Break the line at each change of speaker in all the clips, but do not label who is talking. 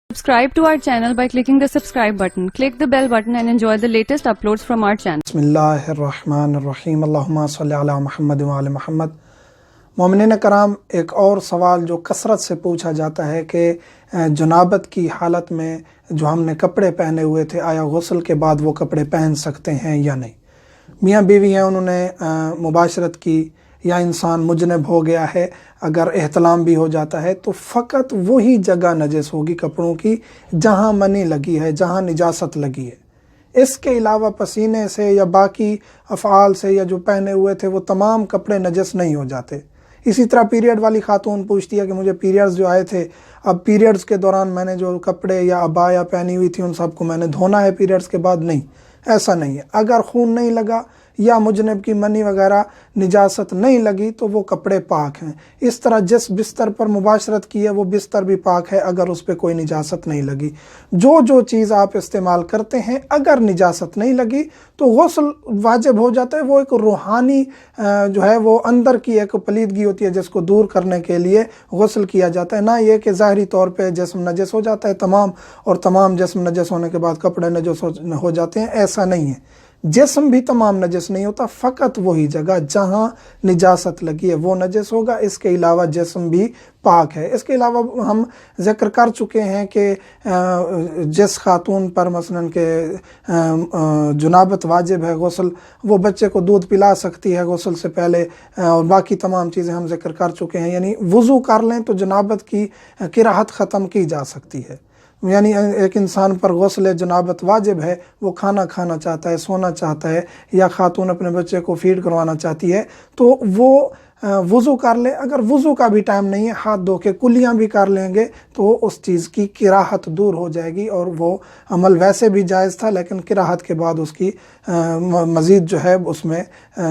Subscribe to our channel by clicking the subscribe button. Click the bell button and enjoy the latest uploads from our channel.
بسم اللہ الرحمن الرحیم اللہم صلی علی محمد وعلی محمد. مومنین کرام، ایک اور سوال جو کثرت سے پوچھا جاتا ہے کہ جنابت کی حالت میں جو ہم نے کپڑے پہنے ہوئے تھے، آیا غسل کے بعد وہ کپڑے پہن سکتے ہیں یا نہیں؟ میاں بیوی ہیں، انہوں نے مباشرت کی یا انسان مجنب ہو گیا ہے، اگر احتلام بھی ہو جاتا ہے تو فقط وہی جگہ نجس ہوگی کپڑوں کی جہاں منی لگی ہے، جہاں نجاست لگی ہے. اس کے علاوہ پسینے سے یا باقی افعال سے یا جو پہنے ہوئے تھے وہ تمام کپڑے نجس نہیں ہو جاتے. اسی طرح پیریڈ والی خاتون پوچھتی ہے کہ مجھے پیریڈز جو آئے تھے، اب پیریڈز کے دوران میں نے جو کپڑے یا عبایا پہنی ہوئی تھی ان سب کو میں نے دھونا ہے پیریڈز کے بعد؟ نہیں، ایسا نہیں ہے. اگر خون نہیں لگا یا مجنب کی منی وغیرہ نجاست نہیں لگی تو وہ کپڑے پاک ہیں. اس طرح جس بستر پر مباشرت کی ہے وہ بستر بھی پاک ہے اگر اس پہ کوئی نجاست نہیں لگی. جو چیز آپ استعمال کرتے ہیں اگر نجاست نہیں لگی تو غسل واجب ہو جاتا ہے. وہ ایک روحانی جو ہے وہ اندر کی ایک پلیدگی ہوتی ہے جس کو دور کرنے کے لیے غسل کیا جاتا ہے، نہ یہ کہ ظاہری طور پہ جسم نجس ہو جاتا ہے تمام، اور تمام جسم نجس ہونے کے بعد کپڑے نجس ہو جاتے ہیں. ایسا نہیں ہے، جسم بھی تمام نجس نہیں ہوتا، فقط وہی جگہ جہاں نجاست لگی ہے وہ نجس ہوگا. اس کے علاوہ جسم بھی پاک ہے. اس کے علاوہ ہم ذکر کر چکے ہیں کہ جس خاتون پر مثلاً کہ جنابت واجب ہے غسل، وہ بچے کو دودھ پلا سکتی ہے غسل سے پہلے، اور باقی تمام چیزیں ہم ذکر کر چکے ہیں. یعنی وضو کر لیں تو جنابت کی کراہت ختم کی جا سکتی ہے. یعنی ایک انسان پر غسل جنابت واجب ہے، وہ کھانا کھانا چاہتا ہے، سونا چاہتا ہے، یا خاتون اپنے بچے کو فیڈ کروانا چاہتی ہے تو وہ وضو کر لے. اگر وضو کا بھی ٹائم نہیں ہے، ہاتھ دھو کے کلیاں بھی کر لیں گے تو اس چیز کی کراہت دور ہو جائے گی، اور وہ عمل ویسے بھی جائز تھا لیکن کراہت کے بعد اس کی مزید جو ہے اس میں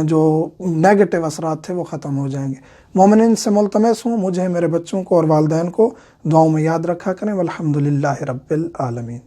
جو نیگیٹو اثرات تھے وہ ختم ہو جائیں گے. مومنین سے ملتمس ہوں، مجھے، میرے بچوں کو اور والدین کو دعاؤں میں یاد رکھا کریں. والحمدللہ رب العالمین.